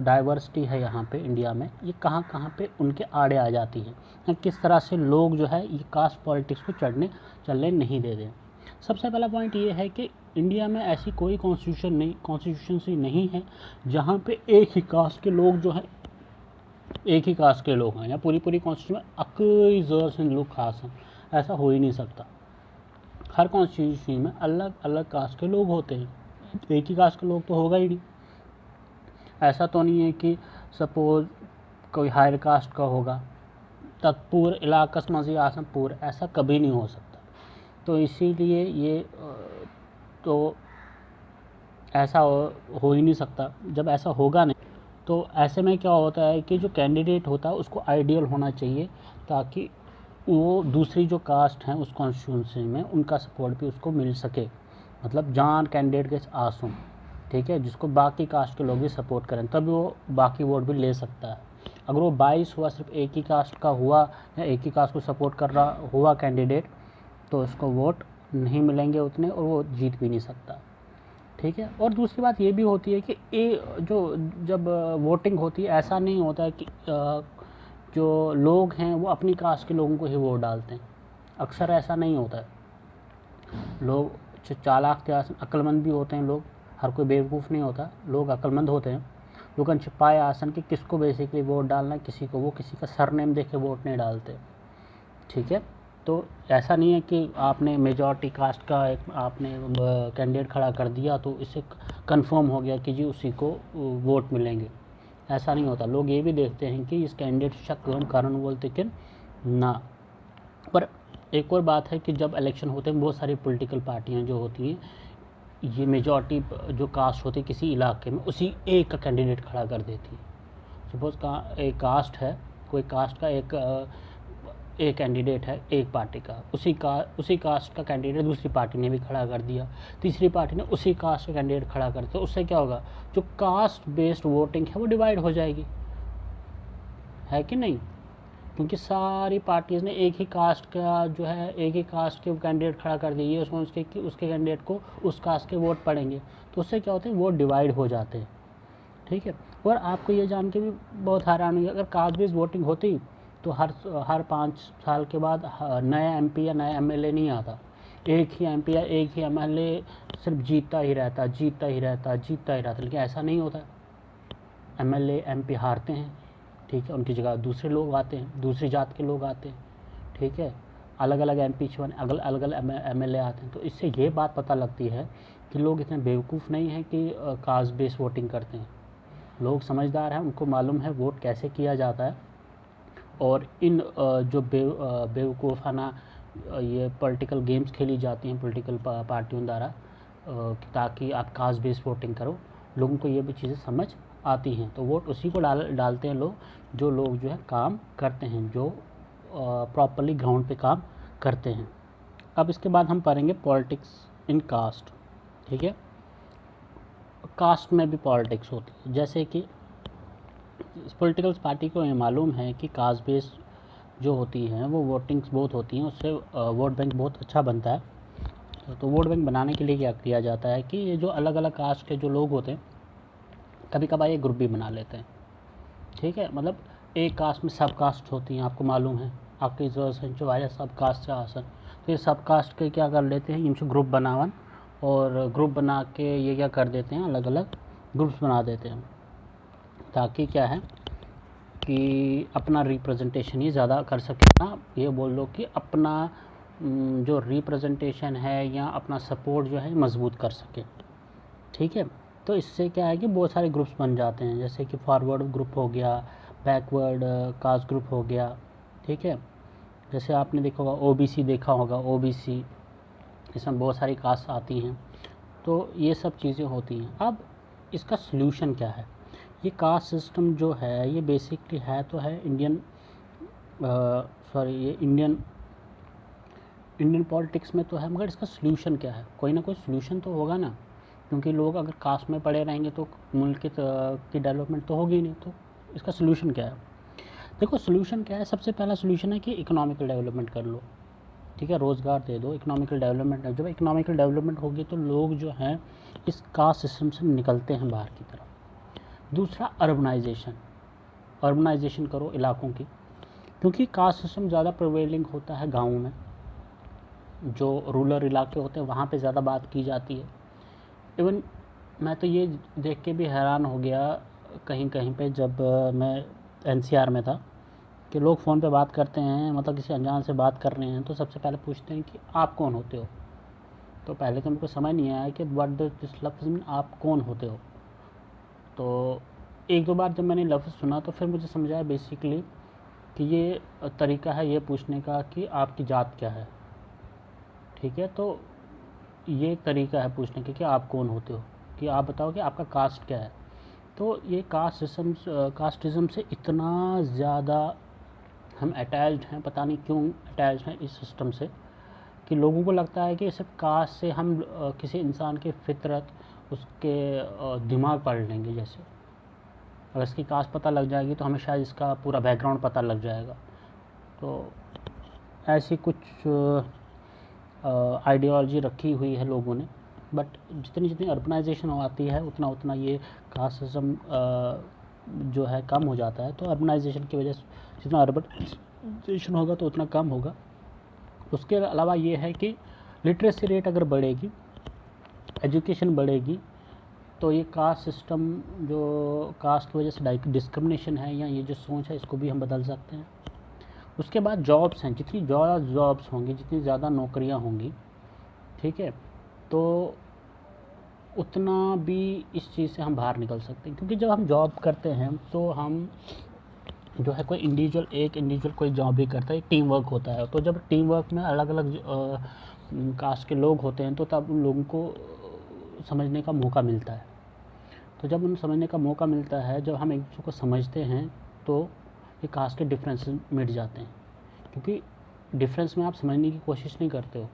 Speaker 1: डाइवर्सिटी है यहाँ पे इंडिया में, ये कहाँ कहाँ पे उनके आड़े आ जाती है या किस तरह से लोग जो है ये कास्ट पॉलिटिक्स को चलने नहीं दे दें। सबसे पहला पॉइंट ये है कि इंडिया में ऐसी कोई कॉन्स्टिट्यूशन नहीं है जहाँ पे एक ही कास्ट के लोग जो है एक ही कास्ट के लोग हैं या पूरी पूरी कॉन्स्टिट्यूशन में अकई ज़रूर से लोग खास हैं, ऐसा हो ही नहीं सकता। हर कॉन्स्टिट्यूशन में अलग अलग कास्ट के लोग होते हैं, एक ही कास्ट के लोग तो होगा ही नहीं। ऐसा तो नहीं है कि सपोज कोई हायर कास्ट का होगा तब पूरे इलाकस मज़ी आसम पूरे, ऐसा कभी नहीं हो सकता। तो इसीलिए ये तो ऐसा हो ही नहीं सकता। जब ऐसा होगा नहीं तो ऐसे में क्या होता है कि जो कैंडिडेट होता है उसको आइडियल होना चाहिए, ताकि वो दूसरी जो कास्ट हैं उस कॉन्स्टिट्यूंसी में उनका सपोर्ट भी उसको मिल सके। मतलब जान कैंडिडेट के आंसू, ठीक है, जिसको बाकी कास्ट के लोग भी सपोर्ट करें तब वो बाकी वोट भी ले सकता है। अगर वो 22 हुआ, सिर्फ एक ही कास्ट का हुआ या एक ही कास्ट को सपोर्ट कर रहा हुआ कैंडिडेट, तो उसको वोट नहीं मिलेंगे उतने और वो जीत भी नहीं सकता, ठीक है। और दूसरी बात ये भी होती है कि जब वोटिंग होती है, ऐसा नहीं होता है कि जो लोग हैं वो अपनी कास्ट के लोगों को ही वोट डालते हैं, अक्सर ऐसा नहीं होता है। लोग जो चालाक थे, अक्लमंद भी होते हैं लोग, हर कोई बेवकूफ़ नहीं होता, लोग अक्लमंद होते हैं। लोगन छिपाए आसन कि किसको बेसिकली वोट डालना है, किसी को वो किसी का सरनेम देख के वोट नहीं डालते, ठीक है। तो ऐसा नहीं है कि आपने मेजॉरिटी कास्ट का एक आपने कैंडिडेट खड़ा कर दिया तो इससे कंफर्म हो गया कि जी उसी को वोट मिलेंगे, ऐसा नहीं होता। लोग ये भी देखते हैं कि इस कैंडिडेट शक कारण बोलते कि ना। पर एक और बात है कि जब इलेक्शन होते हैं बहुत सारी पॉलिटिकल पार्टियां जो होती हैं, ये मेजॉरिटी जो कास्ट होती है किसी इलाके में उसी एक का कैंडिडेट खड़ा कर देती है। सपोज एक कास्ट है, कोई कास्ट का एक कैंडिडेट है एक पार्टी का, उसी कास्ट का कैंडिडेट दूसरी पार्टी ने भी खड़ा कर दिया, तीसरी पार्टी ने उसी कास्ट का कैंडिडेट खड़ा कर दिया, तो उससे क्या होगा, जो कास्ट बेस्ड वोटिंग है वो डिवाइड हो जाएगी, है कि नहीं। क्योंकि सारी पार्टीज़ ने एक ही कास्ट का जो है एक ही कास्ट के कैंडिडेट खड़ा कर दिए, उसके कैंडिडेट को उस कास्ट के वोट पड़ेंगे, तो उससे क्या होता है, वोट डिवाइड हो जाते हैं, ठीक है। और आपको ये जान के भी बहुत हैरान हुई, अगर कास्ट बेस्ड वोटिंग होती तो हर 5 साल के बाद नया एमपी या नया एमएलए नहीं आता, एक ही एमपी या एक ही एमएलए सिर्फ जीतता ही रहता, लेकिन ऐसा नहीं होता। एमएलए एमपी हारते हैं, ठीक है, उनकी जगह दूसरे लोग आते हैं, दूसरी जात के लोग आते हैं, ठीक है, अलग अलग एमपी अलग अलग एमएलए आते हैं। तो इससे ये बात पता लगती है कि लोग इतने बेवकूफ़ नहीं हैं कि कास्ट बेस्ड वोटिंग करते हैं। लोग समझदार हैं, उनको मालूम है वोट कैसे किया जाता है। और इन जो बेवकूफ़ाना ये पॉलिटिकल गेम्स खेली जाती हैं पॉलिटिकल पार्टियों द्वारा, ताकि आप कास्ट बेस्ड वोटिंग करो, लोगों को ये भी चीज़ें समझ आती हैं। तो वोट उसी को डालते हैं लोग, जो लोग जो है काम करते हैं, जो प्रॉपरली ग्राउंड पे काम करते हैं। अब इसके बाद हम पढ़ेंगे पॉलिटिक्स इन कास्ट, ठीक है। कास्ट में भी पॉलिटिक्स होती है, जैसे कि पॉलिटिकल पार्टी को ये मालूम है कि कास्ट बेस्ड जो होती हैं वो वोटिंग्स बहुत होती हैं, उससे वोट बैंक बहुत अच्छा बनता है। तो वोट बैंक बनाने के लिए क्या किया जाता है कि ये जो अलग अलग कास्ट के जो लोग होते हैं कभी कभार ये ग्रुप भी बना लेते हैं, ठीक है। मतलब एक कास्ट में सब कास्ट होती हैं, आपको मालूम है, आपकी जो है सब कास्ट से आसन, तो ये सब कास्ट के क्या कर लेते हैं, इनसे ग्रुप बनावन, और ग्रुप बना के ये क्या कर देते हैं, अलग अलग ग्रुप्स बना देते हैं, ताकि क्या है कि अपना रिप्रेजेंटेशन ही ज़्यादा कर सके ना, ये बोल लो कि अपना जो रिप्रेजेंटेशन है या अपना सपोर्ट जो है मजबूत कर सके, ठीक है। तो इससे क्या है कि बहुत सारे ग्रुप्स बन जाते हैं, जैसे कि फॉरवर्ड ग्रुप हो गया, बैकवर्ड कास्ट ग्रुप हो गया, ठीक है। जैसे आपने देखा होगा ओबीसी, देखा होगा ओबीसी, इसमें बहुत सारी कास्ट आती हैं, तो ये सब चीज़ें होती हैं। अब इसका सलूशन क्या है, ये कास्ट सिस्टम जो है ये बेसिकली है तो है ये इंडियन पॉलिटिक्स में तो है, मगर इसका सलूशन क्या है, कोई ना कोई सलूशन तो होगा ना, क्योंकि लोग अगर कास्ट में पड़े रहेंगे तो मुल्क की डेवलपमेंट तो होगी नहीं। तो इसका सलूशन क्या है, देखो सलूशन क्या है, सबसे पहला सलूशन है कि इकोनॉमिकल डेवलपमेंट कर लो, ठीक है, रोज़गार दे दो, इकोनॉमिकल डेवलपमेंट है। जब इकोनॉमिकल डेवलपमेंट होगी तो लोग जो हैं इस कास्ट सिस्टम से निकलते हैं बाहर की तरफ। दूसरा अर्बनाइजेशन करो इलाकों की, क्योंकि कास्ट सिस्टम ज़्यादा प्रिवेलिंग होता है गाँव में, जो रूरल इलाके होते हैं वहाँ पे ज़्यादा बात की जाती है। इवन मैं तो ये देख के भी हैरान हो गया कहीं कहीं पे, जब मैं एनसीआर में था कि लोग फ़ोन पे बात करते हैं, मतलब किसी अनजान से बात कर रहे हैं तो सबसे पहले पूछते हैं कि आप कौन होते हो। तो पहले तो मुझको समझ नहीं आया कि व्हाट डज दिस लफ्ज़ मीन, आप कौन होते हो। तो एक दो बार जब मैंने लफ्ज़ सुना तो फिर मुझे समझ आया बेसिकली कि ये तरीका है ये पूछने का कि आपकी जात क्या है। ठीक है, तो ये एक तरीका है पूछने का कि आप कौन होते हो, कि आप बताओ कि आपका कास्ट क्या है। तो ये कास्टिज़म से इतना ज़्यादा हम अटैच्ड हैं, पता नहीं क्यों अटैच्ड हैं इस सिस्टम से, कि लोगों को लगता है कि सिर्फ कास्ट से हम किसी इंसान की फितरत, उसके दिमाग पढ़ लेंगे। जैसे अगर इसकी कास्ट पता लग जाएगी तो हमें शायद इसका पूरा बैकग्राउंड पता लग जाएगा। तो ऐसी कुछ आइडियोलॉजी रखी हुई है लोगों ने। बट जितनी जितनी अर्बनाइजेशन आती है उतना उतना ये कास्टिज़म जो है कम हो जाता है। तो अर्बनाइजेशन की वजह से जितना अर्बनाइजेशन होगा तो उतना कम होगा। उसके अलावा ये है कि लिटरेसी रेट अगर बढ़ेगी, एजुकेशन बढ़ेगी, तो ये कास्ट सिस्टम जो कास्ट की वजह से डिस्क्रिमिनेशन है या ये जो सोच है इसको भी हम बदल सकते हैं। उसके बाद जॉब्स हैं, जितनी ज़्यादा जॉब्स होंगी, जितनी ज़्यादा नौकरियां होंगी, ठीक है, तो उतना भी इस चीज़ से हम बाहर निकल सकते हैं। क्योंकि जब हम जॉब करते हैं तो हम जो है कोई एक इंडिविजुअल कोई जॉब भी करता है, टीम वर्क होता है। तो जब टीम वर्क में अलग अलग कास्ट के लोग होते हैं तो तब उन लोगों को समझने का मौका मिलता है। तो जब उन्हें समझने का मौका मिलता है, जब हम एक दूसरे को समझते हैं, तो ये कास्ट के डिफरेंस मिट जाते हैं। क्योंकि डिफरेंस में आप समझने की कोशिश नहीं करते हो,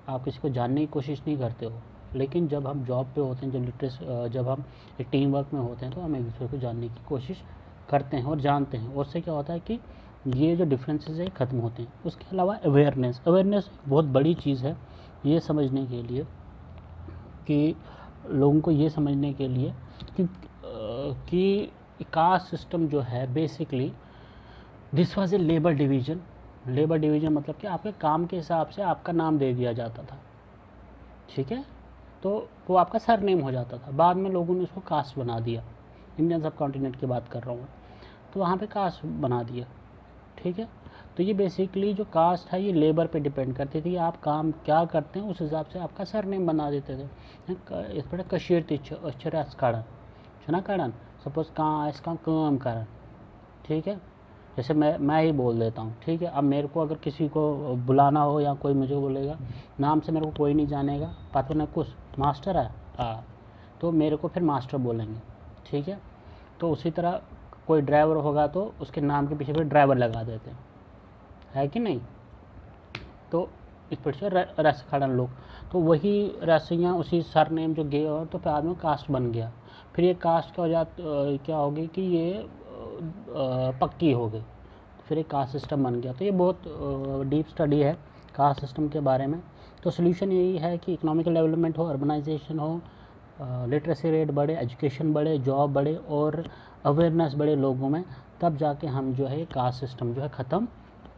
Speaker 1: आप किसी को जानने की कोशिश नहीं करते हो। लेकिन जब हम जॉब पे होते हैं, जब हम एक टीम वर्क में होते हैं तो हम एक दूसरे को जानने की कोशिश करते हैं और जानते हैं। और उससे क्या होता है कि ये जो डिफरेंसेस है ख़त्म होते हैं। उसके अलावा अवेयरनेस बहुत बड़ी चीज़ है ये समझने के लिए, कि लोगों को ये समझने के लिए कि कास्ट सिस्टम जो है basically this was a labour division मतलब कि आपके काम के हिसाब से आपका नाम दे दिया जाता था। ठीक है, तो वो आपका सरनेम हो जाता था। बाद में लोगों ने उसको कास्ट बना दिया, इंडियन सब कॉन्टिनेंट की बात कर रहा हूँ, तो वहाँ पे कास्ट बना दिया। ठीक है, तो ये बेसिकली जो कास्ट है ये लेबर पे डिपेंड करती थी, आप काम क्या करते हैं उस हिसाब से आपका सरनेम बना देते थे। इस पर कशीर छना कारण सपोज कहाँ इसका काम करन। ठीक है, जैसे मैं ही बोल देता हूँ। ठीक है, अब मेरे को अगर किसी को बुलाना हो या कोई मुझे बोलेगा, नाम से मेरे को कोई नहीं जानेगा, पातो ने कुछ मास्टर है, हाँ, तो मेरे को फिर मास्टर बोलेंगे। ठीक है, तो उसी तरह कोई ड्राइवर होगा तो उसके नाम के पीछे फिर ड्राइवर लगा देते हैं, है कि नहीं। तो इस पर से रस खड़न लोग, तो वही रसियाँ उसी सरनेम जो गए और तो फिर आदमी कास्ट बन गया। फिर ये कास्ट क्या होगी कि ये पक्की हो गई, फिर एक कास्ट सिस्टम बन गया। तो ये बहुत डीप स्टडी है कास्ट सिस्टम के बारे में। तो सोल्यूशन यही है कि इकोनॉमिकल डेवलपमेंट हो, अर्बनाइजेशन हो, लिटरेसी रेट बढ़े, एजुकेशन बढ़े, जॉब बढ़े और अवेयरनेस बढ़े लोगों में, तब जाके हम जो है कास्ट सिस्टम जो है ख़त्म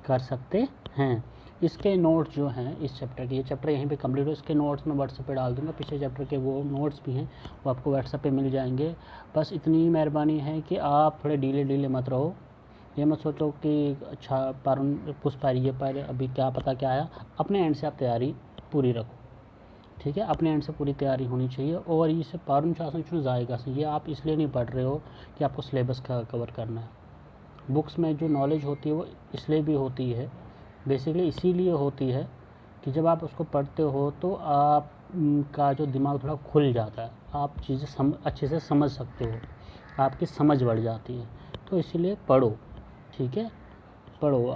Speaker 1: कर सकते हैं। इसके नोट्स जो हैं इस चैप्टर के, ये चैप्टर यहीं पे कंप्लीट हो, इसके नोट्स मैं व्हाट्सएप पे डाल दूँगा। पिछले चैप्टर के वो नोट्स भी हैं, वो आपको व्हाट्सएप पे मिल जाएंगे। बस इतनी मेहरबानी है कि आप थोड़े ढीले मत रहो। ये मत सोचो कि अच्छा पारुन पुष्पारिये पर अभी क्या पता क्या आया। अपने एंड से आप तैयारी पूरी रखो। ठीक है, अपने एंड से पूरी तैयारी होनी चाहिए। और ये पारुन शासन क्यों जाएगा से ये आप इसलिए नहीं पढ़ रहे हो कि आपको सिलेबस का कवर करना है। बुक्स में जो नॉलेज होती है वो इसलिए भी होती है, बेसिकली इसीलिए होती है कि जब आप उसको पढ़ते हो तो आप का जो दिमाग थोड़ा खुल जाता है, आप चीज़ें अच्छे से समझ सकते हो, आपकी समझ बढ़ जाती है। तो इसीलिए पढ़ो। ठीक है, पढ़ो,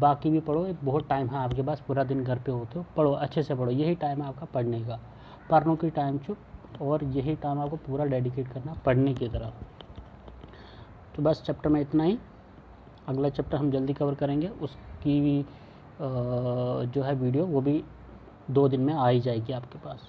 Speaker 1: बाकी भी पढ़ो। बहुत टाइम है आपके पास, पूरा दिन घर पे होते हो, पढ़ो, अच्छे से पढ़ो। यही टाइम है आपका पढ़ने का, पढ़ने की टाइम चुप, और यही टाइम आपको पूरा डेडिकेट करना पढ़ने की तरफ। तो बस चैप्टर में इतना ही। अगला चैप्टर हम जल्दी कवर करेंगे, उसकी जो है वीडियो वो भी 2 दिन में आ ही जाएगी आपके पास।